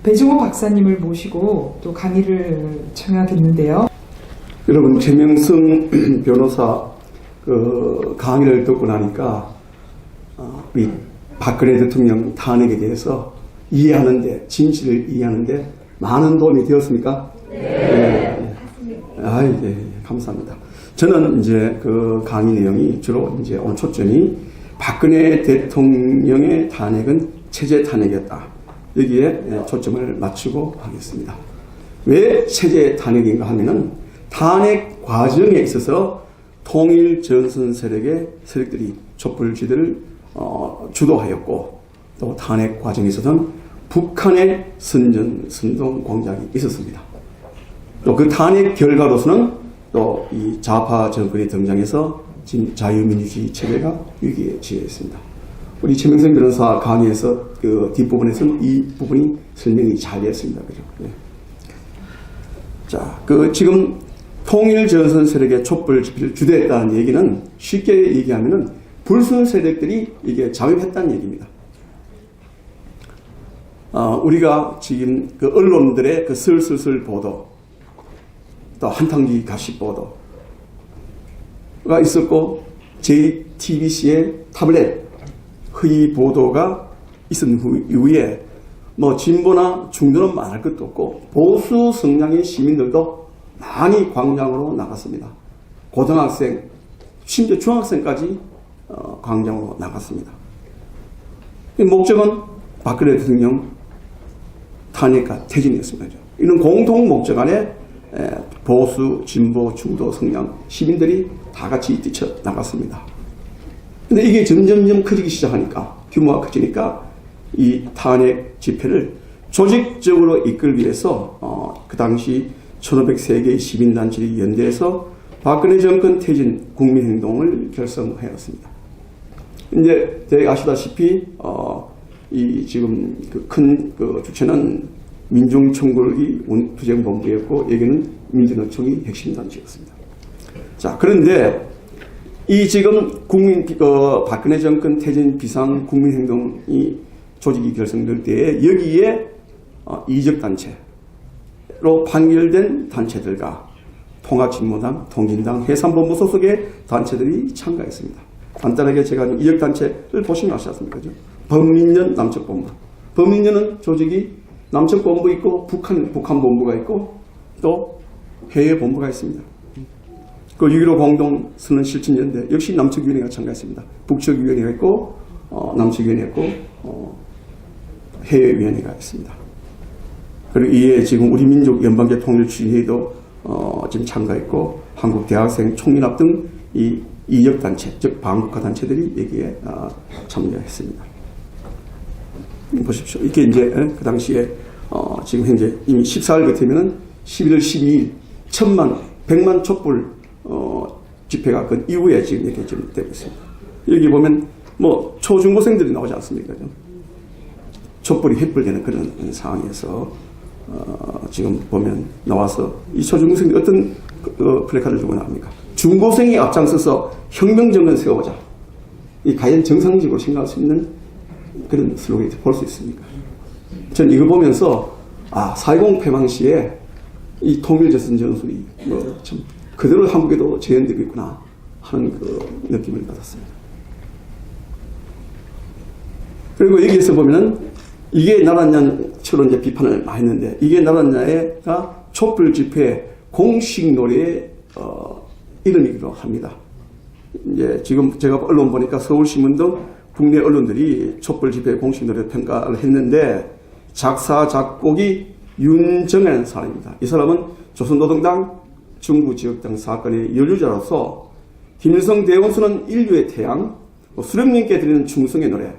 배종호 박사님을 모시고 또 강의를 청하겠는데요. 여러분, 최명성 변호사 그 강의를 듣고 나니까 우리 박근혜 대통령 탄핵에 대해서 이해하는데, 진실을 이해하는데 많은 도움이 되었습니까? 네. 네, 감사합니다. 저는 이제 그 강의 내용이 주로 이제 오늘 초점이 박근혜 대통령의 탄핵은 체제 탄핵이었다. 여기에 초점을 맞추고 하겠습니다. 왜 체제 탄핵인가 하면은 탄핵 과정에 있어서 통일 전선 세력들이 촛불지대를 주도하였고, 또 탄핵 과정에서는 북한의 선동 공작이 있었습니다. 또 그 탄핵 결과로서는 또 이 좌파 정권이 등장해서 지금 자유민주주의 체제가 위기에 처했습니다. 우리 최명성 변호사 강의에서 그 뒷부분에서는 이 부분이 설명이 잘 되었습니다. 그죠? 네. 자, 지금 통일 전선 세력의 촛불 집회를 주도했다는 얘기는 쉽게 얘기하면은 불순 세력들이 이게 잠입했다는 얘기입니다. 우리가 지금 그 언론들의 그 슬슬슬 보도, 또 한탕기 가십 보도가 있었고, JTBC의 타블렛 허위 보도가 있은 이후에 뭐 진보나 중도는 말할 것도 없고 보수 성향의 시민들도 많이 광장으로 나갔습니다. 고등학생, 심지어 중학생까지 광장으로 나갔습니다. 목적은 박근혜 대통령 탄핵과 퇴진이었습니다. 이런 공통 목적 안에 보수, 진보, 중도 성향 시민들이 다 같이 뛰쳐나갔습니다. 근데 이게 점점점 커지기 시작하니까, 규모가 커지니까 이 탄핵 집회를 조직적으로 이끌기 위해서 그 당시 1503개의 시민단체들이 연대해서 박근혜 정권 퇴진 국민행동을 결성하였습니다. 이제 대개 아시다시피 이 지금 그 큰 주체는 민중총궐기 투쟁본부였고, 여기는 민주노총이 핵심 단체였습니다. 자, 그런데 이 지금 박근혜 정권 퇴진 비상 국민행동이 조직이 결성될 때에 여기에 이적단체로 판결된 단체들과 통합진보당, 통진당, 해산본부 소속의 단체들이 참가했습니다. 간단하게 제가 이적단체를 보시면 아시지 않습니까? 범민련 남측본부. 범민련은 조직이 남측본부 있고 북한 본부가 있고 또 해외 본부가 있습니다. 그 6.15 공동선언 실천연대 역시 남측위원회가 참가했습니다. 북측위원회가 있고 남측위원회가 있고 해외위원회가 있습니다. 그리고 이에 지금 우리 민족 연방제 통일추진회의도 지금 참가했고 한국대학생 총연합 등 이 이적단체, 즉 반국가 단체들이 여기에 참여했습니다. 보십시오. 이게 이제 그 당시에 지금 현재 이미 14일 같으면은 11월 12일 100만 촛불 집회가 그 이후에 지금 이렇게 지금 되고 있습니다. 여기 보면 뭐 초중고생들이 나오지 않습니까? 촛불이 횃불되는 그런 상황에서 지금 보면 나와서 이 초중고생들이 어떤 플래카드를 주고 나옵니까? 중고생이 앞장서서 혁명정권 세워보자. 이 과연 정상적으로 생각할 수 있는 그런 슬로건이 볼 수 있습니까? 전 이거 보면서 4.20 폐망 시에 이 통일전선 전술이 참 그대로 한국에도 재현되고 있구나 하는 그 느낌을 받았습니다. 그리고 여기에서 보면은 이게 나랐냐처럼 이제 비판을 많이 했는데, 이게 나랐냐가 촛불 집회 공식 노래의 이름이기도 합니다. 이제 지금 제가 언론 보니까 서울신문도 국내 언론들이 촛불 집회 공식 노래 평가를 했는데, 작사 작곡이 윤정현 사람입니다. 이 사람은 조선노동당 중부지역당 사건의 연루자로서 김일성 대원수는 인류의 태양, 수령님께 드리는 충성의 노래,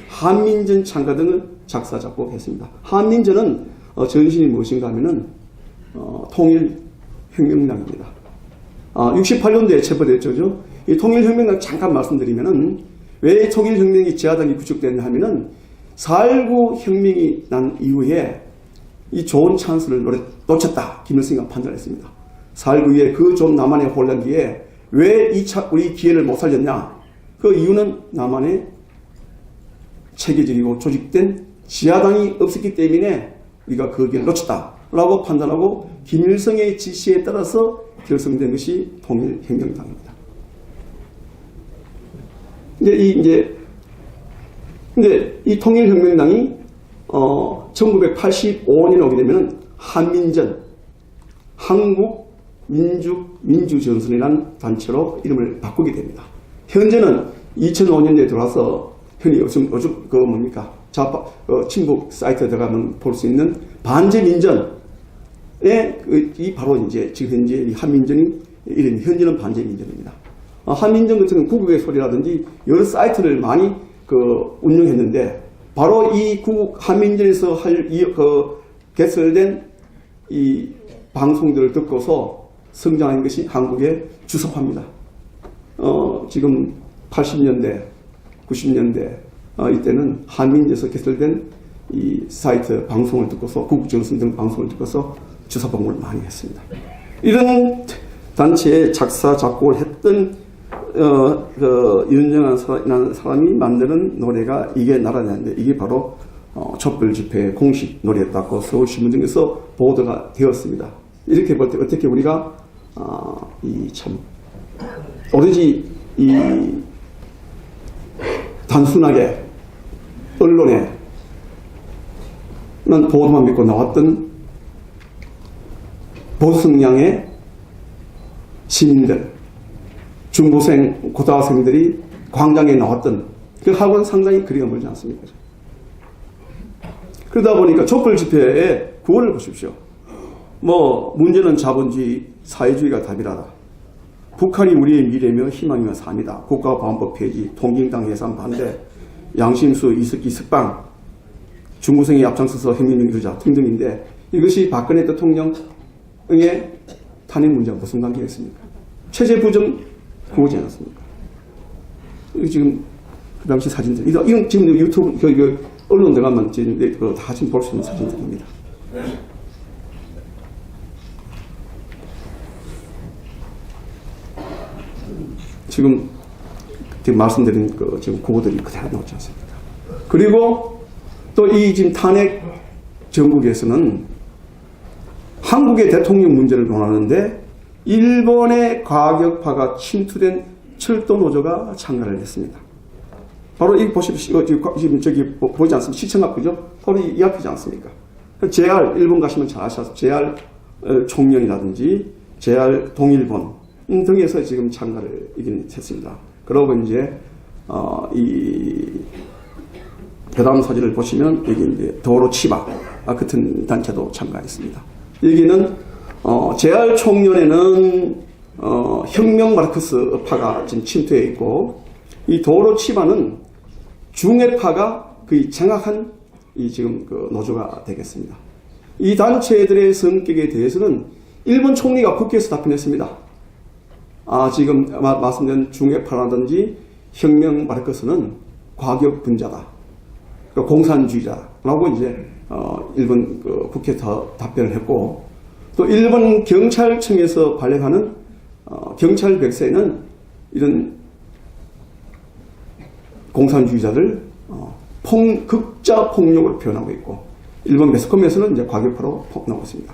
한민전 창가 등을 작사 작곡했습니다. 한민전은 전신이 무엇인가 하면은 통일혁명당입니다. 68년도에 체포됐죠. 이 통일혁명당 잠깐 말씀드리면은 왜 통일혁명이 제야당이 구축됐냐 하면은 4.19 혁명이 난 이후에 이 좋은 찬스를 놓쳤다. 김일성이 판단했습니다. 4.19 이후에 그 좋은 남한의 혼란기에 왜 우리 기회를 못 살렸냐? 그 이유는 남한에 체계적이고 조직된 지하당이 없었기 때문에 우리가 그 길을 놓쳤다라고 판단하고 김일성의 지시에 따라서 결성된 것이 통일혁명당입니다. 근데 이 통일혁명당이 1985년에 오게 되면은 한민전, 한국민주전선이라는 단체로 이름을 바꾸게 됩니다. 현재는 2005년에 들어와서 흔히 요즘 그 뭡니까? 좌파, 친북 사이트에 들어가면 볼 수 있는 반제민전에 이 바로 이제 지금 현재 이 한민전이 이런 현재는 반제민전입니다. 한민전 같은 경우는 구국의 소리라든지 여러 사이트를 많이 운영했는데 바로 이 구국 한민전에서 개설된 이 방송들을 듣고서 성장한 것이 한국의 주석파입니다. 지금 80년대, 90년대 이때는 한민전에서 개설된 이 사이트 방송을 듣고서 구국정선 등 방송을 듣고서 주사 방문을 많이 했습니다. 이런 단체의 작사 작곡을 했던 윤정환이라는 사람이 만드는 노래가 이게 나라냐인데 이게 바로 촛불 집회의 공식 노래였다고 서울신문 등에서 보도가 되었습니다. 이렇게 볼 때 어떻게 우리가 참 오로지 단순하게 언론에는 보도만 믿고 나왔던 보수 성향의 시민들, 중고생, 고등학생들이 광장에 나왔던 그 하고는 상당히 거리가 멀지 않습니까? 그러다 보니까 촛불 집회의 구호를 보십시오. 문제는 자본주의, 사회주의가 답이라다. 북한이 우리의 미래며 희망이며 삶이다. 국가보안법 폐지, 통진당 해산 반대, 양심수, 이석기 석방, 중고생이 앞장서서 혁명 이루자 등등인데 이것이 박근혜 대통령의 탄핵 문제와 무슨 관계가 있습니까? 체제 부정 구호지 않았습니까? 이거 지금 그 당시 사진들. 이건 지금 유튜브 언론 들어가면 다 지금 볼 수 있는 사진들입니다. 지금 말씀드린 지금 구호들이 그대로 나오지 않습니까? 그리고 또 이 지금 탄핵 전국에서는 한국의 대통령 문제를 논하는데 일본의 과격파가 침투된 철도 노조가 참가를 했습니다. 바로 이 보십시오. 지금 저기 보지 않습니까? 시청 앞이죠? 바로 이 앞이지 않습니까? JR 일본 가시면 잘 아셔서 JR 총련이라든지 JR 동일본 등에서 지금 참가를 했습니다. 그러고 이제 이 그다음 사진을 보시면 여기 이제 도로 치바 같은 단체도 참가했습니다. 여기는 JR 총련에는 혁명 마르크스파가 지금 침투해 있고 이 도로 치바는 중해파가 거의 정확한 지금 노조가 되겠습니다. 이 단체들의 성격에 대해서는 일본 총리가 국회에서 답변했습니다. 지금 말씀드린 중해파라든지 혁명 마르크스는 과격 분자다. 공산주의자라고 이제 일본 국회에서 답변을 했고 또 일본 경찰청에서 발행하는 경찰 백서에는 이런 공산주의자를 극자 폭력으로 표현하고 있고 일본 매스컴에서는 이제 과격파로 나오고 있습니다.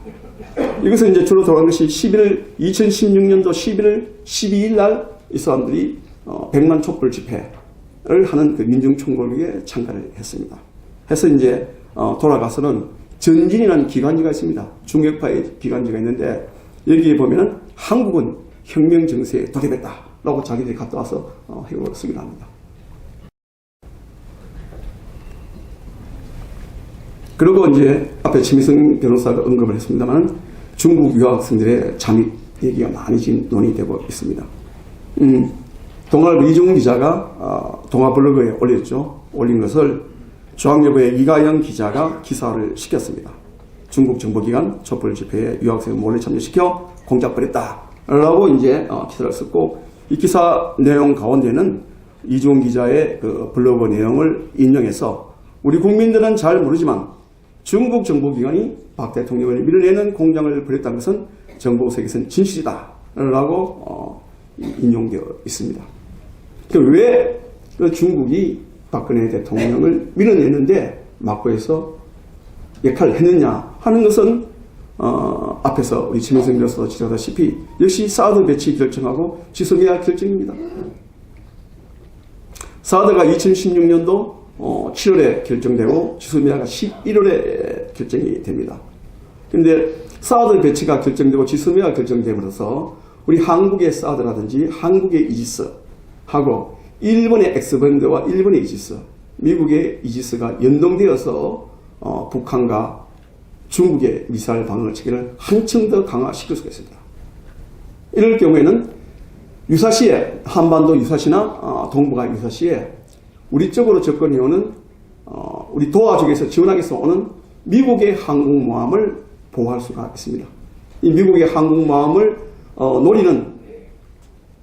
이것은 이제 주로 돌아간 것이 2016년도 11월 12일 날 이 사람들이 100만 촛불 집회를 하는 그 민중총궐기에 참가를 했습니다. 해서 이제 돌아가서는 전진이라는 기관지가 있습니다. 중역파의 기관지가 있는데 여기에 보면은 한국은 혁명 정세에 도입했다라고 자기들이 갔다 와서 해고를 쓰기도 합니다. 그리고 이제 앞에 최미성 변호사가 언급을 했습니다만 중국 유학생들의 잠입 얘기가 많이 지금 논의되고 있습니다. 동아일보 이종훈 기자가 동아블로그에 올린 것을 중앙일보의 이가영 기자가 기사를 시켰습니다. 중국 정보기관 촛불 집회에 유학생을 몰래 참여시켜 공작벌였다라고 이제 기사를 썼고 이 기사 내용 가운데는 이종훈 기자의 그 블로그 내용을 인용해서 우리 국민들은 잘 모르지만 중국 정보기관이 박 대통령을 밀어내는 공작을 벌였다는 것은 정보세계선 진실이다 라고 인용되어 있습니다. 왜 중국이 박근혜 대통령을 밀어내는데 막고해서 역할을 했느냐 하는 것은 앞에서 우리 지명생 교수도 지적하다시피 역시 사드 배치 결정하고 취소해야 결정입니다. 사드가 2016년도 7월에 결정되고 지소미아가 11월에 결정이 됩니다. 근데 사드 배치가 결정되고 지소미아가 결정되면서 우리 한국의 사드라든지 한국의 이지스하고 일본의 엑스밴드와 일본의 이지스, 미국의 이지스가 연동되어서 북한과 중국의 미사일 방어 체계를 한층 더 강화시킬 수가 있습니다. 이럴 경우에는 유사시에 한반도 유사시나 동북아 유사시에 우리 쪽으로 접근해오는 우리 도와주기에서 지원하기위해서 오는 미국의 항공모함을 보호할 수가 있습니다. 이 미국의 항공모함을 노리는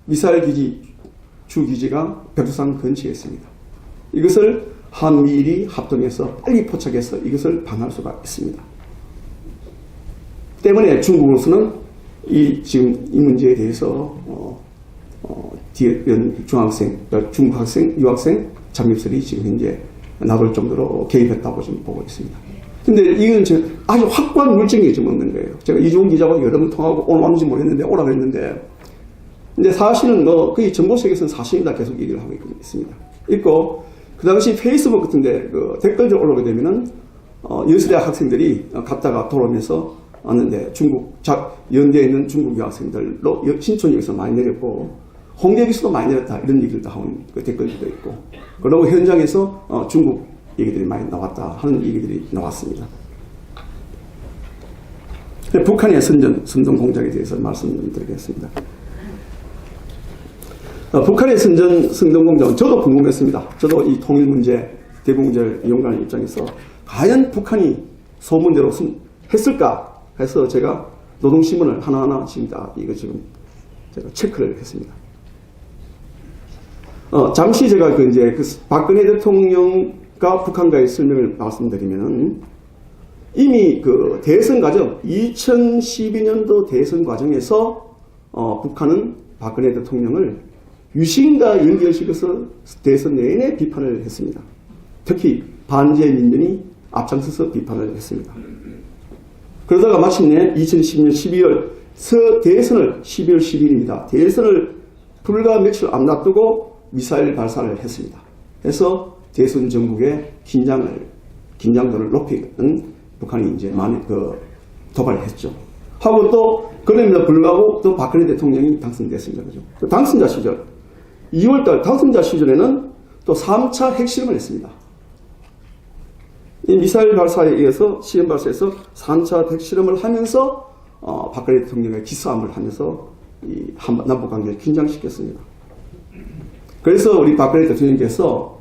미사일 기지 주기지가 백두산 근처에 있습니다. 이것을 한미일이 합동해서 빨리 포착해서 이것을 방어할 수가 있습니다. 때문에 중국으로서는 지금 이 문제에 대해서 중학생, 중국 학생, 유학생 잠입설이 지금 현재 나돌 정도로 개입했다고 지금 보고 있습니다. 근데 이건 지금 아주 확고한 물증이 지금 없는 거예요. 제가 이주훈 기자하고 여러 번 통하고 오늘 왔는지 모르겠는데 오라고 했는데, 근데 사실은 거의 정보세계에서는 사실이다 계속 얘기를 하고 있습니다. 있고, 그 당시 페이스북 같은데 댓글들 올라오게 되면은 연세대학 학생들이 갔다가 돌아오면서 왔는데 연대에 있는 중국 유학생들로 신촌역에서 많이 내렸고 홍대역에서도 많이 내렸다 이런 얘기를 다 하는 댓글들도 있고, 그리고 현장에서 중국 얘기들이 많이 나왔다 하는 얘기들이 나왔습니다. 북한의 선전 공작에 대해서 말씀드리겠습니다. 북한의 선전 공작은 저도 궁금했습니다. 저도 이 통일 문제, 대북 문제를 연구하는 입장에서 과연 북한이 소문대로 했을까 해서 제가 노동신문을 하나하나 지금 이거 지금 제가 체크를 했습니다. 잠시 제가 박근혜 대통령과 북한과의 설명을 말씀드리면은 이미 대선 과정, 2012년도 대선 과정에서 북한은 박근혜 대통령을 유신과 연결시켜서 대선 내내 비판을 했습니다. 특히 반제 민변이 앞장서서 비판을 했습니다. 그러다가 마침내 2010년 12월 대선을 12월 10일입니다. 대선을 불과 며칠 안 놔두고 미사일 발사를 했습니다. 해서 대선 전국의 긴장도를 높이는 북한이 이제 많이 도발을 했죠. 하고 또 그럼에도 불구하고 또 박근혜 대통령이 당선됐습니다. 그죠? 당선자 시절 2월달 당선자 시절에는 또 3차 핵실험을 했습니다. 이 미사일 발사에 의해서 시험 발사에서 3차 핵실험을 하면서 박근혜 대통령의 기싸움을 하면서 이 남북 관계를 긴장시켰습니다. 그래서 우리 박근혜 대통령께서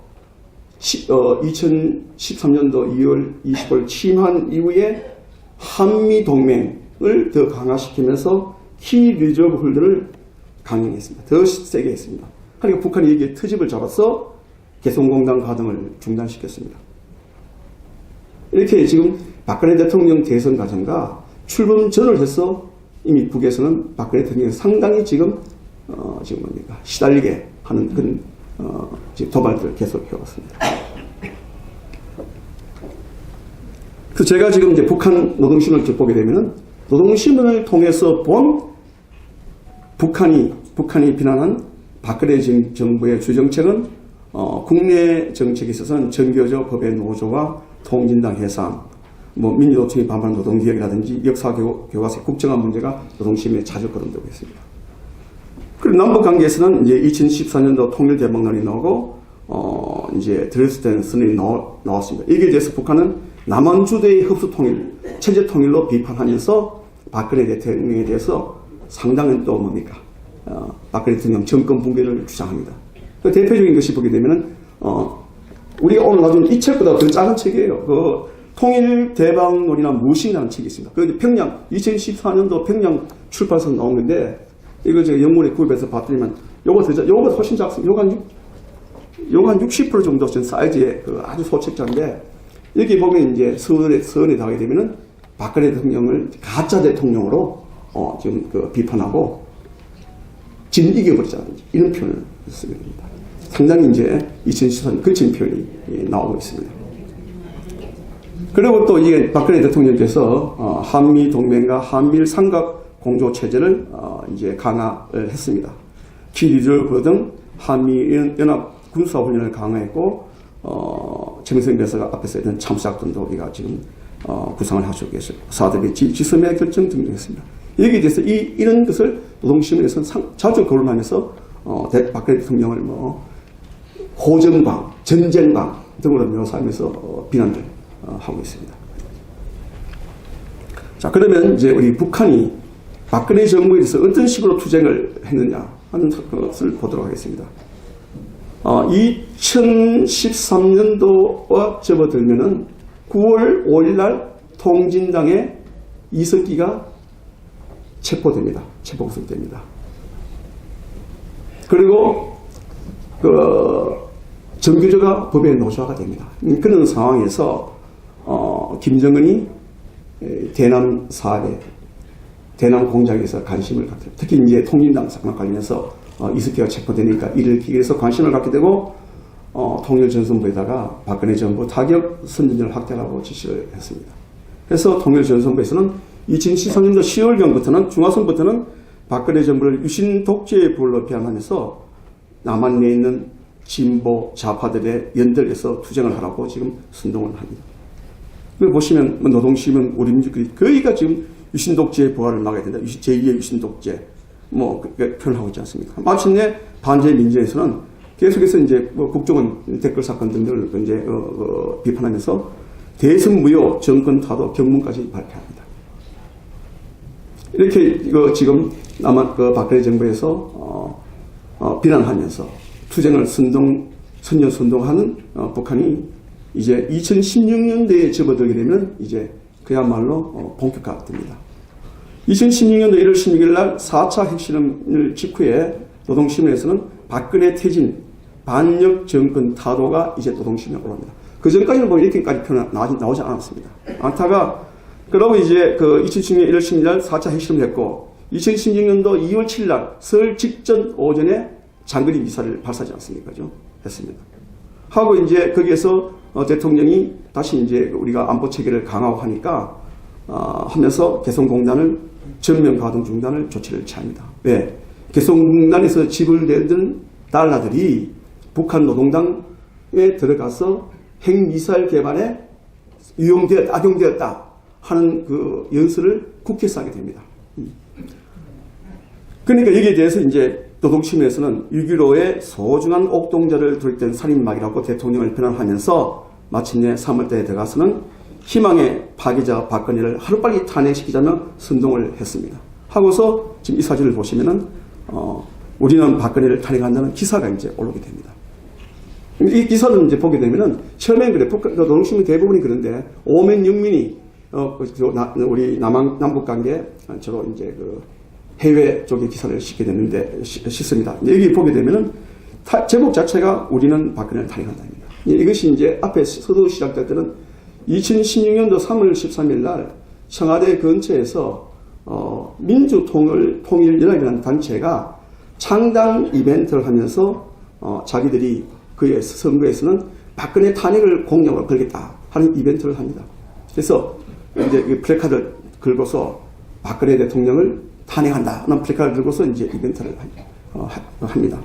2013년도 2월 20일 취임한 이후에 한미 동맹을 더 강화시키면서 키 리저브 홀더를 강행했습니다. 더 세게 했습니다. 그러니까 북한이 여기에 트집을 잡아서 개성공단 가동을 중단시켰습니다. 이렇게 지금 박근혜 대통령 대선 과정과 출범 전을 해서 이미 북에서는 박근혜 대통령이 상당히 지금 뭡니까 시달리게 하는 그런 도발들을 계속 해왔습니다. 그래서 제가 지금 이제 북한 노동신문을 보게 되면은 노동신문을 통해서 본 북한이 비난한 박근혜 정부의 주정책은 국내 정책에 있어서는 정교조 법의 노조와 통진당 해상, 민주노총이 반발한 노동개혁이라든지 역사교과서의 국정화 문제가 노동신문에 자주 거론되고 있습니다. 그리고 남북관계에서는 이제 2014년도 통일대박론이 나오고, 이제 드레스덴 선언이 나왔습니다. 여기에 대해서 북한은 남한주도의 흡수통일, 체제통일로 비판하면서 박근혜 대통령에 대해서 상당한 또 뭡니까? 박근혜 대통령 정권 붕괴를 주장합니다. 그 대표적인 것이 보게 되면은, 우리가 오늘 가진 이 책보다 더 작은 책이에요. 통일대박론이나 무엇이라는 책이 있습니다. 그 평양, 2014년도 평양 출판사에서 나온 건데, 이거 제가 영문에 구입해서 봤더니만, 요거 훨씬 작습니다. 요거 한 60% 정도 전 사이즈의 아주 소책자인데, 여기 보면 이제 서원에 나가게 되면은, 박근혜 대통령을 가짜 대통령으로, 지금 비판하고, 이겨버리자는 이런 표현을 쓰게 됩니다. 상당히 이제 2014년 거친 표현이 나오고 있습니다. 그리고 또 이게 박근혜 대통령께서 한미 동맹과 한미일 삼각 공조 체제를 이제 강화를 했습니다. 키리즈 등 한미 연합 군사 훈련을 강화했고 최민석 여사가 앞에서 했던 참사학전도 우리가 지금 구상을 하시고 계시고 4대 지섬의 결정 등등 했습니다. 여기에 대해서 이런 것을 노동신문에서는 자주 거론하면서 박근혜 대통령을 호전광, 전쟁광 등으로 묘사하면서 비난을 하고 있습니다. 자, 그러면 이제 우리 북한이 박근혜 정부에 대해서 어떤 식으로 투쟁을 했느냐 하는 것을 보도록 하겠습니다. 2013년도와 접어들면은 9월 5일 날 통진당의 이석기가 체포됩니다. 체포구속됩니다. 그리고 정규조가 법에 노조화가 됩니다. 그런 상황에서 김정은이 대남 사업에 대남 공작에서 관심을 갖게 되고 특히 이제 통진당 사건과 관련해서 이석기가 체포되니까 이를 기획해서 관심을 갖게 되고 통일전선부에다가 박근혜 정부 타격 선진전을 확대하라고 지시를 했습니다. 그래서 통일전선부에서는 2013년도 10월경부터는 중하선부터는 박근혜 정부를 유신 독재의 불로 비판하면서 남한 내에 있는 진보 좌파들의 연대해서 투쟁을 하라고 지금 선동을 합니다. 보시면 노동신문 우리 민족들이 거의가 지금 유신 독재의 부활을 막아야 된다. 제2의 유신 독재 표현하고 있지 않습니까? 마침내 반제 민주에서는 계속해서 이제 국정원 댓글 사건 등을 이제 비판하면서 대승무효 정권 타도 경문까지 발표합니다. 이렇게 지금 남한 박근혜 정부에서 비난하면서 투쟁을 선전선동하는 북한이 이제 2016년대에 접어들게 되면 이제 그야말로 본격화됩니다. 2016년도 1월 16일 날 4차 핵실험 직후에 노동신문에서는 박근혜 퇴진 반역 정권 타도가 이제 노동신문에 올라옵니다. 그 전까지는 보면 이렇게까지 표현 나오지 않았습니다. 않다가 그러고 이제 2016년 1월 16일 날 4차 핵실험을 했고 2016년도 2월 7일 날 설 직전 오전에 장거리 미사일을 발사하지 않습니까? 했습니다. 하고 이제 거기에서 대통령이 다시 이제 우리가 안보 체계를 강화하니까 하면서 개성공단을 전면 가동 중단을 조치를 취합니다. 왜? 개성공단에서 지불되던 달러들이 북한 노동당에 들어가서 핵미사일 개발에 악용되었다 하는 그 연설을 국회에서 하게 됩니다. 그러니까 여기에 대해서 이제 노동신문에서는 6.15의 소중한 옥동자를 둘 살인막이라고 대통령을 비난하면서 마침내 3월달에 들어가서는 희망의 파괴자 박근혜를 하루빨리 탄핵시키자며 선동을 했습니다. 하고서 지금 이 사진을 보시면은 우리는 박근혜를 탄핵한다는 기사가 이제 올라오게 됩니다. 이 기사를 이제 보게 되면은 처음엔 그래 노동신문 대부분이 그런데 오면 영민이 우리 남북 관계 주로 이제 해외 쪽의 기사를 싣습니다. 여기 보게 되면은 제목 자체가 우리는 박근혜를 탄핵한다입니다. 이것이 이제 앞에 서두 시작될 때는 2016년도 3월 13일 날 청와대 근처에서 민주통일연합이라는 단체가 창당 이벤트를 하면서 자기들이 그의 선거에서는 박근혜 탄핵을 공약으로 걸겠다 하는 이벤트를 합니다. 그래서 이제 플래카드를 걸고서 박근혜 대통령을 탄핵한다 하는 플래카드를 들고서 이제 이벤트를 합니다.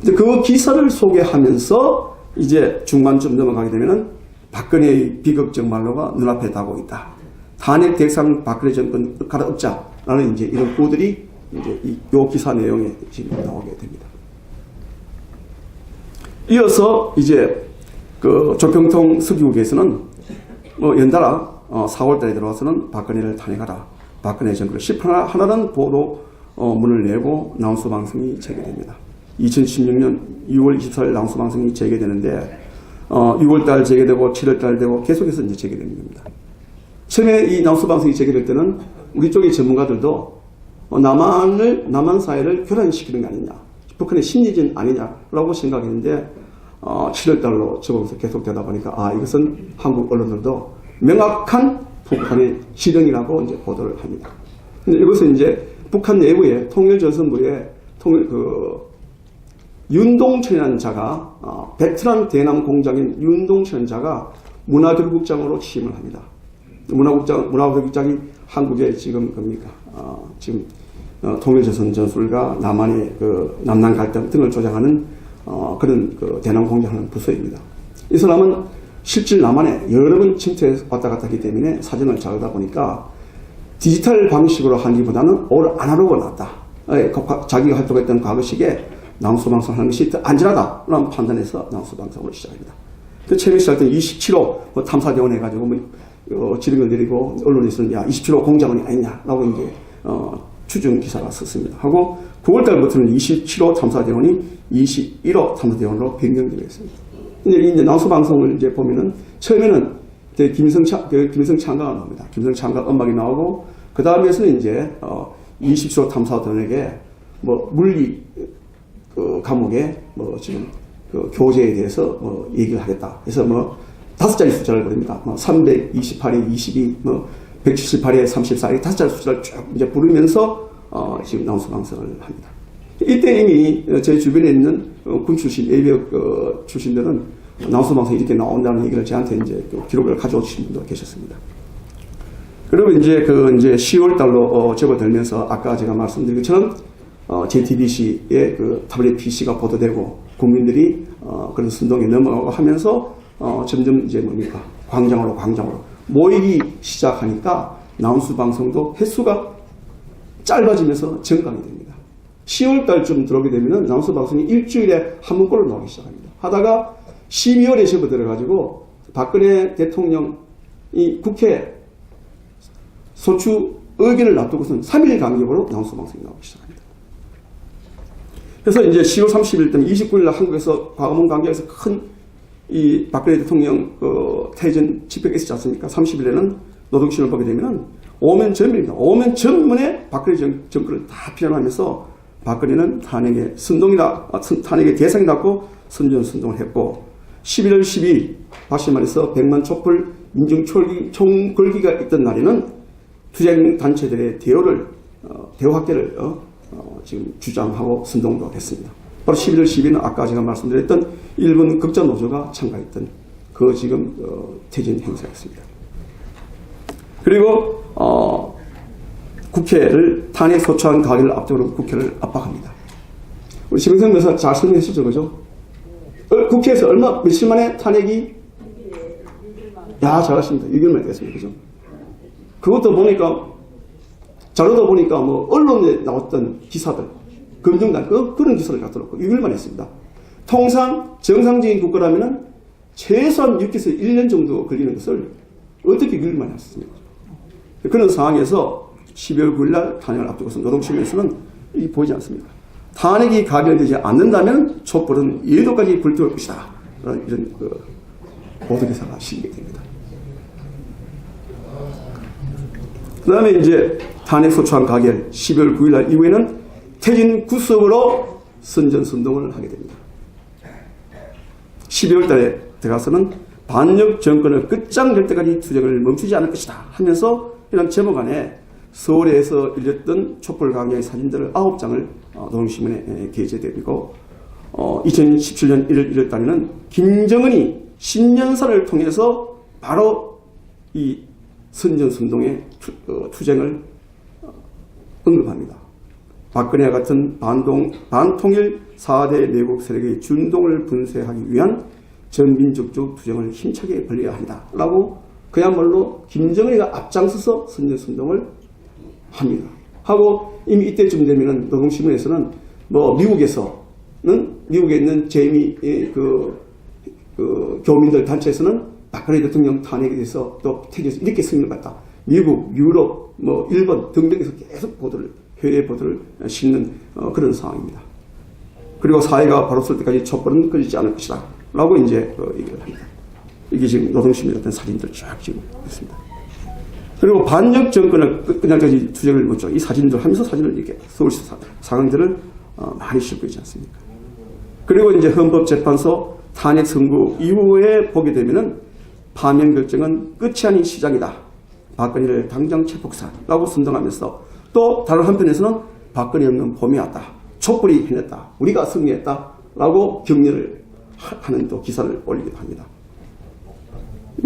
이제 그 기사를 소개하면서 이제 중반쯤 넘어가게 되면은 박근혜의 비극적 말로가 눈앞에 다가오고 있다. 탄핵 대상 박근혜 정권 갈아엎자라는 이제 이런 구들이 이제 이 기사 내용에 지금 나오게 됩니다. 이어서 이제 조평통 서기국에서는 연달아 4월달에 들어와서는 박근혜를 탄핵하라, 박근혜 정권을 심판하라는 보도문을 내고 나운스 방송이 재개됩니다. 2016년 6월 24일 나운스 방송이 재개되는데 6월달 재개되고 7월달 되고 계속해서 이제 재개되는 겁니다. 처음에 이 나운스 방송이 재개될 때는 우리 쪽의 전문가들도 남한 사회를 교란시키는 게 아니냐, 북한의 심리전 아니냐라고 생각했는데 7월달로 접어서 계속되다 보니까 이것은 한국 언론들도 명확한 북한의 실행이라고 이제 보도를 합니다. 근데 이것은 이제 북한 내부의 통일전선부의 윤동천이라는 자가 베트남 대남 공장인 윤동천 자가 문화교육국장으로 취임을 합니다. 문화교육국장이 한국의 지금 뭡니까? 지금 통일조선 전술과 남한의 그 남남 갈등 등을 조장하는 그런 그 대남 공작하는 부서입니다. 이 사람은 실질 남한에 여러 번 침투해 왔다 갔다 하기 때문에 사진을 잘 하다 보니까 디지털 방식으로 하기보다는 오히려 아날로그가 낫다. 자기가 활동했던 과거식에 남수방송을 하는 것이 더 안전하다라는 판단해서 남수방송을 시작합니다. 그 최민식 할 때 27호 탐사대원 해가지고 지령을 내리고 언론에서는 야 27호 공작원이 아니냐라고 이제 추정 기사가 썼습니다. 하고 9월달부터는 27호 탐사대원이 21호 탐사대원으로 변경되고 있습니다. 근데 이제 남수방송을 이제 보면은 처음에는 김성창가가 나옵니다. 김성창가 음악이 나오고 그 다음에서는 이제 27호 탐사대원에게 물리 과목에 지금 교재에 대해서 얘기를 하겠다. 그래서 5자리 숫자를 부릅니다. 328에 22, 178에 34, 이 5자리 숫자를 쭉 이제 부르면서 지금 남수방송을 합니다. 이때 이미 제 주변에 있는 군 출신, 예비역 출신들은 남수방송이 이렇게 나온다는 얘기를 저한테 이제 기록을 가져오신 분도 계셨습니다. 그리고 이제 10월 달로 접어들면서 아까 제가 말씀드린 것처럼 JTBC의 WPC가 보도되고 국민들이 그런 선동에 넘어가고 하면서 점점 이제 광장으로 모이기 시작하니까 남수방송도 횟수가 짧아지면서 증강이 됩니다. 10월 달쯤 들어오게 되면 남수방송이 일주일에 한 번꼴로 나오기 시작합니다. 하다가 12월에 접어들어가지고 박근혜 대통령이 국회 소추 의견을 놔두고선 3일 간격으로 남수방송이 나오기 시작합니다. 그래서 이제 10월 30일 때는 29일 날 한국에서 광화문 광장에서 큰 이 박근혜 대통령 퇴진 집회가 있지 않습니까? 30일에는 노동신을 보게 되면은 오면 전면입니다. 오면 전면에 박근혜 정권을 다 필연하면서 박근혜는 탄핵의 대상이라고 선전선동을 했고 11월 12일 다시 말해서 100만 촛불 민중 총궐기가 있던 날에는 투쟁 단체들의 대호 확대를 지금 주장하고 선동도 했습니다. 바로 11월 12일은 아까 제가 말씀드렸던 일본 극자노조가 참가했던 그 지금 퇴진 행사였습니다. 그리고 국회를 탄핵 소추안 가결을 앞두고 국회를 압박합니다. 우리 심영선 변호사 잘 설명했었죠, 그죠? 국회에서 며칠 만에 탄핵이 잘하십니다. 6일 만에 됐습니다, 그죠? 그것도 보니까 자료도 보니까 언론에 나왔던 기사들, 검증단 그런 기사를 갖다 놓고 6일만 했습니다. 통상 정상적인 국가라면은 최소한 6개에서 1년 정도 걸리는 것을 어떻게 6일만 했습니까? 그런 상황에서 12월 9일 날 탄핵을 앞두고서 노동시민에서는 보이지 않습니까? 탄핵이 가결되지 않는다면 촛불은 예도까지 불태울 것이다. 이런 보도기사가 실리게 됩니다. 그 다음에 이제 탄핵 소추안 가결 12월 9일 날 이후에는 퇴진 구석으로 선전선동을 하게 됩니다. 12월 달에 들어가서는 반역 정권을 끝장낼 때까지 투쟁을 멈추지 않을 것이다 하면서 이런 제목 안에 서울에서 열렸던 촛불 광장의 사진들을 9장을 노동신문에 게재되고 2017년 1월 달에는 김정은이 신년사를 통해서 바로 이 선전선동의 투쟁을 언급합니다. 박근혜와 같은 반통일 4대 내국 세력의 준동을 분쇄하기 위한 전민족적 투쟁을 힘차게 벌여야 한다 라고 그야말로 김정은이가 앞장서서 선전선동을 합니다. 하고 이미 이때쯤 되면은 노동신문에서는 미국에 있는 재미 교민들 단체에서는 박근혜 대통령 탄핵에 대해서 또 태교에서 이렇게 승인을 받다. 미국, 유럽, 일본 등등에서 계속 해외 보도를 싣는 그런 상황입니다. 그리고 사회가 바로 설 때까지 촛불은 꺼지지 않을 것이다. 라고 이제 얘기를 합니다. 이게 지금 노동신문에 어떤 사진들 쫙 지금 있습니다. 그리고 반역 정권을 끝날까지 투쟁을 멈춰 이 사진들 하면서 사진을 이렇게 서울시 상황들을 많이 싣고 있지 않습니까? 그리고 이제 헌법재판소 탄핵 선고 이후에 보게 되면은 파면 결정은 끝이 아닌 시작이다. 박근혜를 당장 체포하라고 선동하면서 또 다른 한편에서는 박근혜 없는 봄이 왔다. 촛불이 해냈다. 우리가 승리했다. 라고 격려를 하는 또 기사를 올리기도 합니다.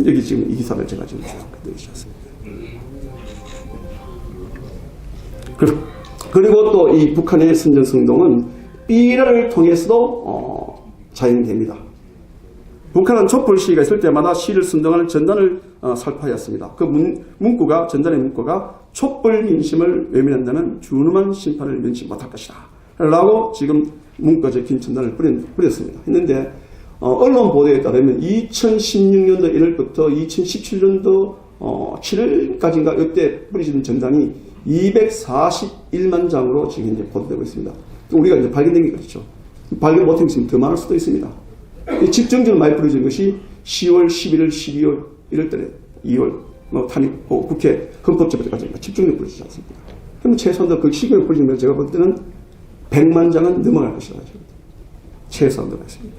여기 지금 이 기사를 제가 지금 쭉 드리셨습니다. 그리고 또 이 북한의 선전성동은 삐라를 통해서도 자행됩니다. 북한은 촛불 시위가 있을 때마다 시를 선동하는 전단을 살포하였습니다. 그 문구가, 전단의 문구가 촛불 민심을 외면한다는 준엄한 심판을 면치 못할 것이다 라고 지금 문구가 적힌 전단을 뿌렸습니다. 했는데 언론 보도에 따르면 2016년도 1월부터 2017년도 7월까지인가 이때 뿌리진 전단이 241만 장으로 지금 이제 보도되고 있습니다. 우리가 이제 발견된 게 그렇죠. 발견 못하고 있으면 더 많을 수도 있습니다. 집중적으로 많이 뿌려진 것이 10월, 11월, 12월, 1월달에 2월 탄핵, 국회 헌법재판까지 집중적으로 뿌리지 않습니다. 그럼 최소한도 그 시기에 뿌리면 제가 볼 때는 100만 장은 넘어갈 것이라고 최소한도가 있습니다.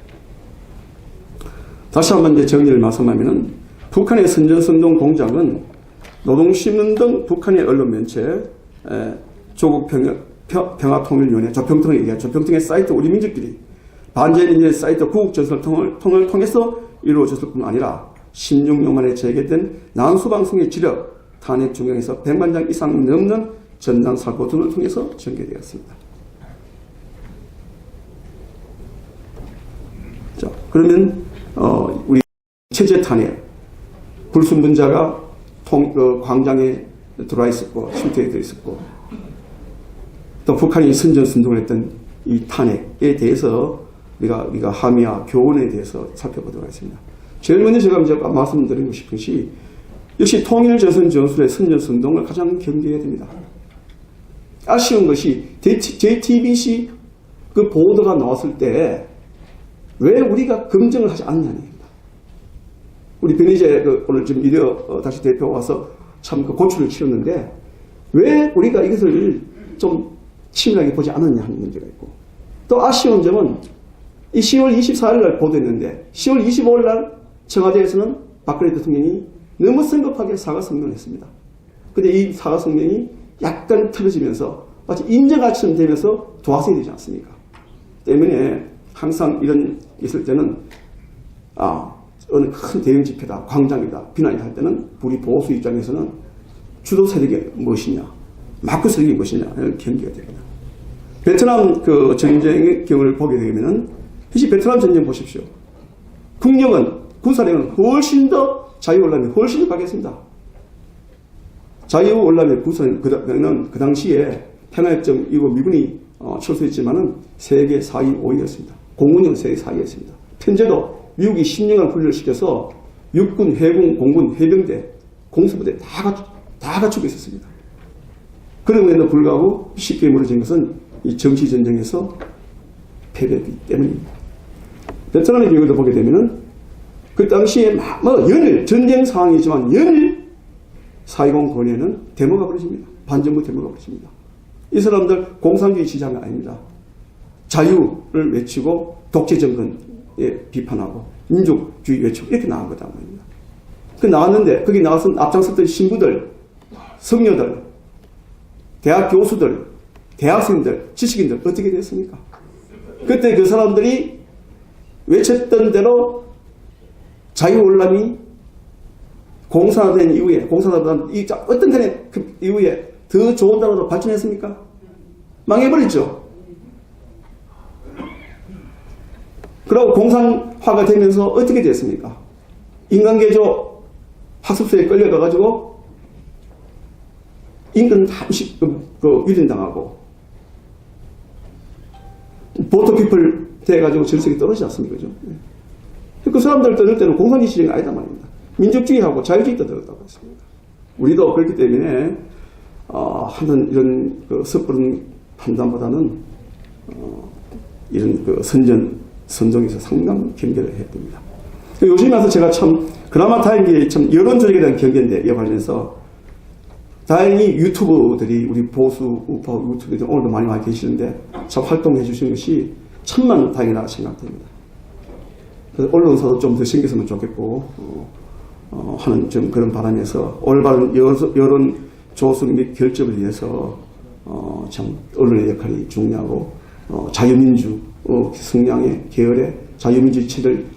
다시 한번 이제 정리를 말씀하면은 북한의 선전성동 동작은 노동신문 등 북한의 언론 매체, 조국평화통일위원회, 조평통을 얘기하죠. 조평통의 사이트 우리 민족끼리 반제민의 사이트 구국전설통을 통해서 이루어졌을 뿐 아니라 16년 만에 재개된 난수방송의 지력, 탄핵 중경에서 100만 장 이상 넘는 전당 살포 등을 통해서 전개되었습니다. 자, 그러면 우리 체제 탄핵, 불순분자가 광장에 들어와 있었고 실태에 들어 있었고 또 북한이 선전선동을 했던 이 탄핵에 대해서 우리가 함의와 교훈에 대해서 살펴보도록 하겠습니다. 제일 먼저 제가 이제 말씀드리고 싶은 것이 역시 통일조선 전술의 선전선동을 가장 경계해야 됩니다. 아쉬운 것이 JTBC 그 보도가 나왔을 때 왜 우리가 검증을 하지 않느냐입니다. 우리 변희재 오늘 지금 미디어 다시 대표 와서 참 그 고초를 치렀는데 왜 우리가 이것을 좀 치밀하게 보지 않았냐 하는 문제가 있고 또 아쉬운 점은 이 10월 24일 날 보도했는데 10월 25일 날 청와대에서는 박근혜 대통령이 너무 성급하게 사과 성명을 했습니다. 근데 이 사과 성명이 약간 틀어지면서 마치 인정같이 되면서 도화선이 되지 않습니까? 때문에 항상 이런 있을 때는 어느 큰 대형 집회다, 광장이다, 비난이다 할 때는 우리 보수 입장에서는 주도 세력이 무엇이냐, 막구 세력이 무엇이냐 경계가 됩니다. 베트남 그 전쟁의 경우를 보게 되면은 사실 베트남 전쟁 보십시오. 국력은 군사력은 훨씬 더 자유올람이 훨씬 더 강했습니다. 자유올람의 군사는 그 당시에 평화협정 이후 미군이 철수했지만은 세계 4위, 5위였습니다. 공군은 세계 4위였습니다. 현재도 미국이 10년간 훈련을 시켜서 육군, 해군, 공군, 해병대, 공수부대 다 갖추고 있었습니다. 그럼에도 불구하고 쉽게 무너진 것은 이 정치전쟁에서 패배했기 때문입니다. 베트남의 경우도 보게 되면은 그 당시에 연일 전쟁 상황이지만 연일 4.20 권위에는 데모가 벌어집니다. 반정부 데모가 벌어집니다. 이 사람들 공산주의 지향이 아닙니다. 자유를 외치고 독재 정권에 비판하고 민족주의 외치고 이렇게 나온 거다 말입니다. 그 나왔는데 거기 나와서 앞장섰던 신부들, 성녀들, 대학 교수들, 대학생들, 지식인들 어떻게 됐습니까? 그때 그 사람들이 외쳤던 대로 자유올람이 공산화된 이후에 어떤 간에 그 이후에 더 좋은 나라로 발전했습니까? 망해버렸죠. 그리고 공산화가 되면서 어떻게 됐습니까? 인간개조 학습소에 끌려가가지고 인권 잠시 유린당하고 보토피플 돼가지고 전색이 떨어지지 않습니까? 그죠? 그 사람들 떠들 때는 공산주의 시대가 아니다 말입니다. 민족주의하고 자유주의 떠들었다고 했습니다. 우리도 그렇기 때문에 하는 이런 섣부른 판단보다는 이런 선정에서 상당한 경계를 해야 됩니다. 요즘에 와서 제가 참 그나마 다행히 참 여론 조직에 대한 경계인데 이와 관련해서 다행히 유튜버들이 우리 보수 우파 유튜버들이 오늘도 많이 계시는데 참 활동해 주신 것이 천만 다행이라고 생각됩니다. 그래서 언론사도 좀 더 신경쓰면 좋겠고 하는 좀 그런 바람에서 올바른 여론 조성 및 결집을 위해서 참 언론의 역할이 중요하고 자유민주 성향의 계열의 자유민주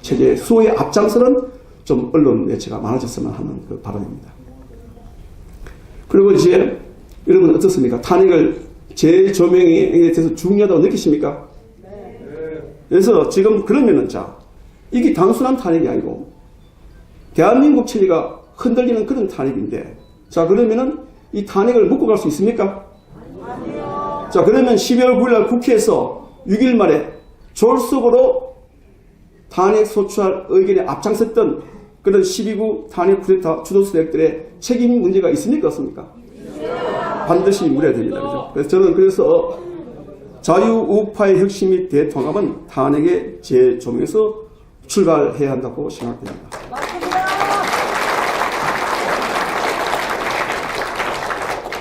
체제의 수호에 앞장서는 좀 언론 매체가 많아졌으면 하는 그 바람입니다. 그리고 이제 여러분 어떻습니까? 탄핵을 재조명에 대해서 중요하다고 느끼십니까? 그래서 지금 그러면은 자, 이게 단순한 탄핵이 아니고 대한민국 체제가 흔들리는 그런 탄핵인데, 자 그러면은 이 탄핵을 묶고 갈 수 있습니까? 아니요. 자 그러면 12월 9일날 국회에서 6일 만에 졸속으로 탄핵 소추할 의견에 앞장섰던 그런 12구 탄핵 쿠데타 주도 세력들의 책임 문제가 있습니까? 없습니까? 반드시 물어야 됩니다. 그죠? 그래서 저는 그래서 자유우파의 혁신 및 대통합은 탄핵의 재조명에서 출발해야 한다고 생각됩니다.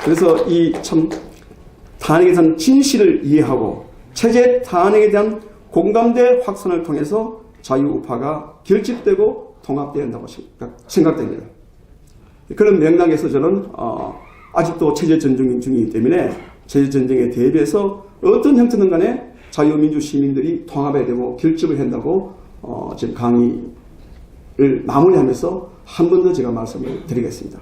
그래서 이 참 탄핵에 대한 진실을 이해하고 체제 탄핵에 대한 공감대 확산을 통해서 자유우파가 결집되고 통합되어야 한다고 생각됩니다. 그런 맥락에서 저는 아직도 체제 전쟁 중이기 때문에 체제 전쟁에 대비해서 어떤 형태든 간에 자유민주 시민들이 통합해야 되고 결집을 한다고 지금 강의를 마무리하면서 한 번 더 제가 말씀을 드리겠습니다.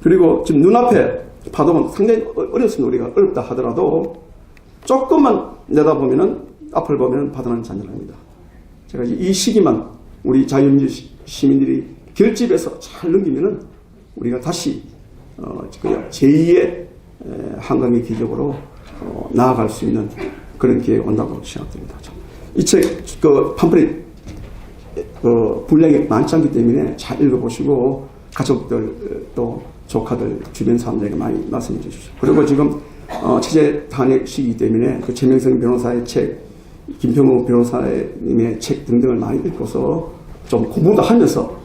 그리고 지금 눈앞에 파도는 상당히 어렵습니다. 우리가 어렵다 하더라도 조금만 내다보면은 앞을 보면 바다는 잔잔합니다. 제가 이 시기만 우리 자유민주 시민들이 결집해서 잘 넘기면은 우리가 다시 제2의 한강의 기적으로 나아갈 수 있는 그런 기회가 온다고 생각됩니다. 이 책 그 팜플릿 분량이 많지 않기 때문에 잘 읽어보시고 가족들 또 조카들 주변 사람들에게 많이 말씀해 주십시오. 그리고 지금 체제 탄핵 시기이기 때문에 그 최명성 변호사의 책, 김평우 변호사님의 책 등등을 많이 읽고서 좀 공부도 하면서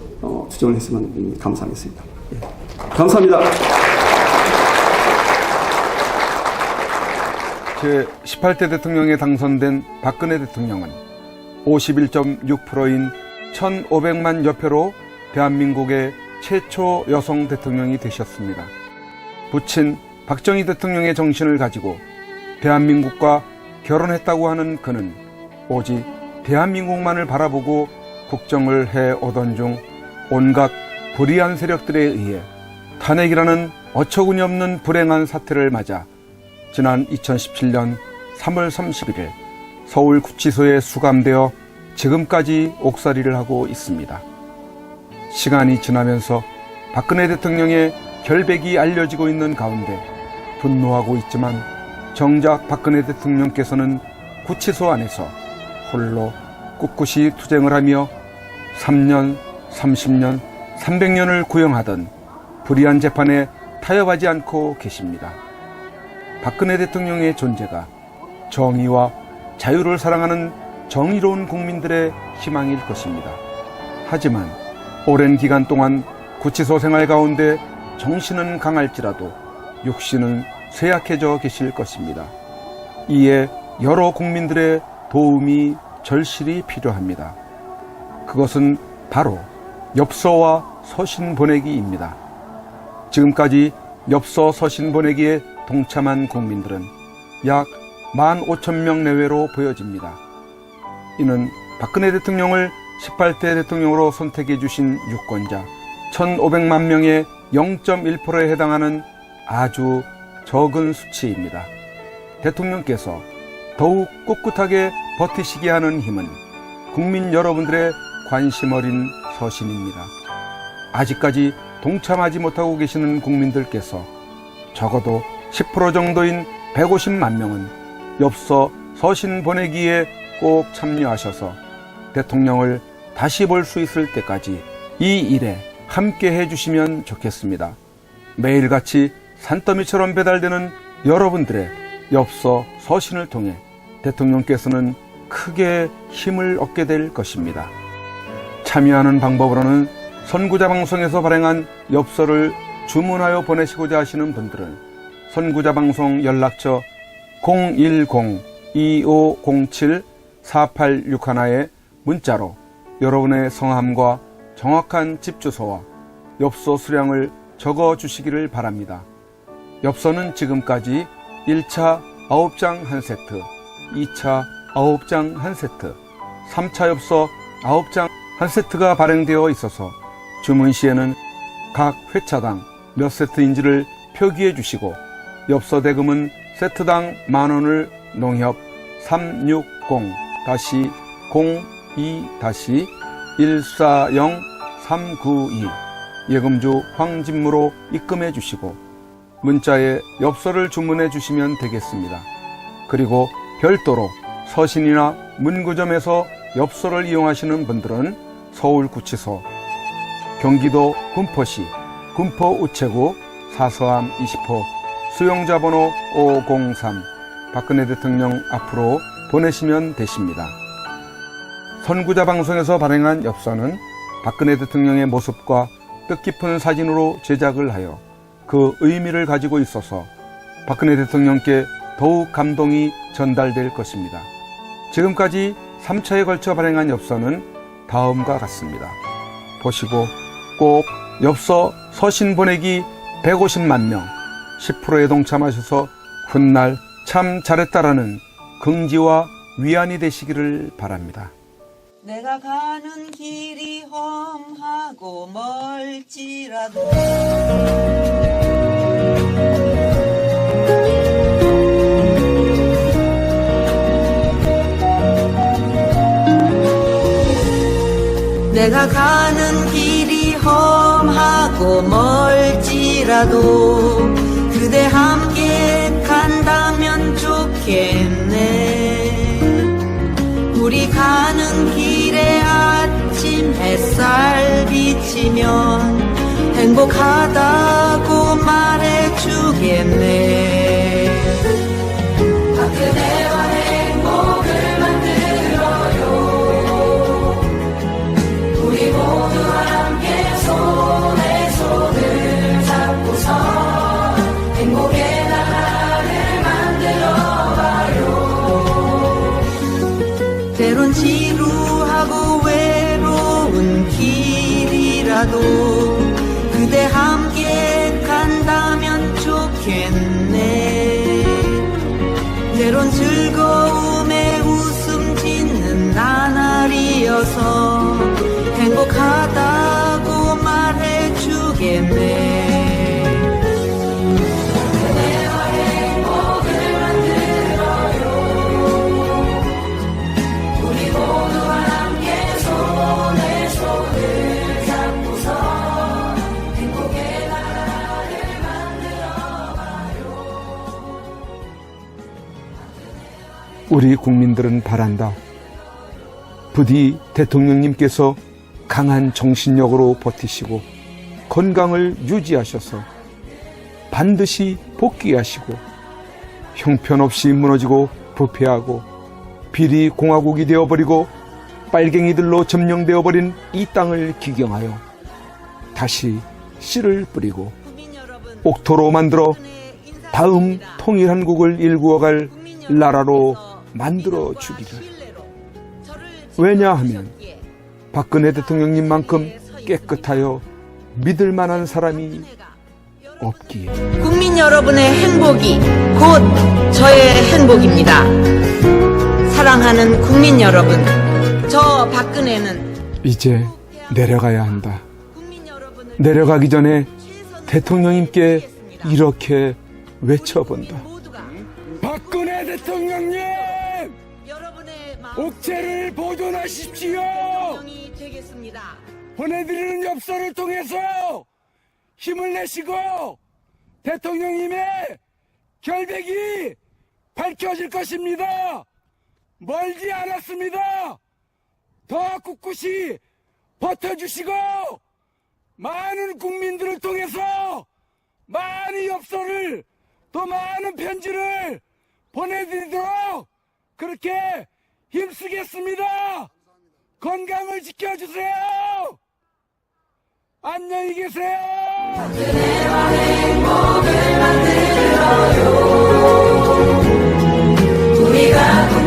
투쟁을 했으면 감사하겠습니다. 예. 감사합니다. 제18대 대통령에 당선된 박근혜 대통령은 51.6%인 1,500만 여표로 대한민국의 최초 여성 대통령이 되셨습니다. 부친 박정희 대통령의 정신을 가지고 대한민국과 결혼했다고 하는 그는 오직 대한민국만을 바라보고 국정을 해오던 중 온갖 불의한 세력들에 의해 탄핵이라는 어처구니 없는 불행한 사태를 맞아 지난 2017년 3월 31일 서울구치소에 수감되어 지금까지 옥살이를 하고 있습니다. 시간이 지나면서 박근혜 대통령의 결백이 알려지고 있는 가운데 분노하고 있지만 정작 박근혜 대통령께서는 구치소 안에서 홀로 꿋꿋이 투쟁을 하며 3년, 30년, 300년을 구형하던 불의한 재판에 타협하지 않고 계십니다. 박근혜 대통령의 존재가 정의와 자유를 사랑하는 정의로운 국민들의 희망일 것입니다. 하지만 오랜 기간 동안 구치소 생활 가운데 정신은 강할지라도 육신은 쇠약해져 계실 것입니다. 이에 여러 국민들의 도움이 절실히 필요합니다. 그것은 바로 엽서와 서신 보내기입니다. 지금까지 엽서 서신 보내기에 동참한 국민들은 약 15,000명 내외로 보여집니다. 이는 박근혜 대통령을 18대 대통령으로 선택해 주신 유권자 1,500만 명의 0.1%에 해당하는 아주 적은 수치입니다. 대통령께서 더욱 꿋꿋하게 버티시게 하는 힘은 국민 여러분들의 관심 어린 서신입니다. 아직까지 동참하지 못하고 계시는 국민들께서 적어도 10% 정도인 150만 명은 엽서 서신 보내기에 꼭 참여하셔서 대통령을 다시 볼 수 있을 때까지 이 일에 함께 해주시면 좋겠습니다. 매일같이 산더미처럼 배달되는 여러분들의 엽서 서신을 통해 대통령께서는 크게 힘을 얻게 될 것입니다. 참여하는 방법으로는 선구자 방송에서 발행한 엽서를 주문하여 보내시고자 하시는 분들은 선구자 방송 연락처 010-2507-4861에 문자로 여러분의 성함과 정확한 집 주소와 엽서 수량을 적어 주시기를 바랍니다. 엽서는 지금까지 1차 9장 1세트, 2차 9장 1세트, 3차 엽서 9장 한 세트가 발행되어 있어서 주문 시에는 각 회차당 몇 세트인지를 표기해 주시고 엽서 대금은 세트당 10,000원을 농협 360-02-140-392 예금주 황진무로 입금해 주시고 문자에 엽서를 주문해 주시면 되겠습니다. 그리고 별도로 서신이나 문구점에서 엽서를 이용하시는 분들은 서울구치소, 경기도 군포시 군포우체구 사서함 20호 수용자 번호 503 박근혜 대통령 앞으로 보내시면 되십니다. 선구자 방송에서 발행한 엽서는 박근혜 대통령의 모습과 뜻깊은 사진으로 제작을 하여 그 의미를 가지고 있어서 박근혜 대통령께 더욱 감동이 전달될 것입니다. 지금까지 3차에 걸쳐 발행한 엽서는 다음과 같습니다. 보시고 꼭 엽서 서신 보내기 150만 명 10%에 동참하셔서 훗날 참 잘했다라는 긍지와 위안이 되시기를 바랍니다. 내가 가는 길이 험하고 멀지라도 내가 가는 길이 험하고 멀지라도 그대 함께 간다면 좋겠네. 우리 가는 길에 아침 햇살 비치면 행복하다고 말해주겠네. 그대와 행복을 만들어요. 우리 모두 함께 손에 손을 잡고서 행복의 나라를 만들어봐요. 때론 지루하고 외로운 길이라도 그대 함께 간다면 좋겠네. 때론 즐거움에 웃음 짓는 나날이어서 행복하다고 말해주겠네. 그대와 행복을 만들어요. 우리 모두와 함께 손에 손을 잡고서 행복의 나라를 만들어봐요. 우리 국민들은 바란다. 부디 대통령님께서 강한 정신력으로 버티시고 건강을 유지하셔서 반드시 복귀하시고 형편없이 무너지고 부패하고 비리 공화국이 되어버리고 빨갱이들로 점령되어버린 이 땅을 기경하여 다시 씨를 뿌리고 옥토로 만들어 다음 통일한국을 일구어갈 나라로 만들어 주기를. 왜냐하면 박근혜 대통령님만큼 깨끗하여 믿을 만한 사람이 없기에. 국민 여러분의 행복이 곧 저의 행복입니다. 사랑하는 국민 여러분, 저 박근혜는 이제 내려가야 한다. 내려가기 전에 대통령님께 이렇게 외쳐본다. 박근혜 대통령님! 옥체를 보존하십시오. 보내드리는 엽서를 통해서 힘을 내시고 대통령님의 결백이 밝혀질 것입니다. 멀지 않았습니다. 더 꿋꿋이 버텨주시고 많은 국민들을 통해서 많은 엽서를 또 많은 편지를 보내드리도록 그렇게 힘쓰겠습니다. 건강을 지켜주세요. 안녕히 계세요. 그대와 행복을 만들어요. 우리가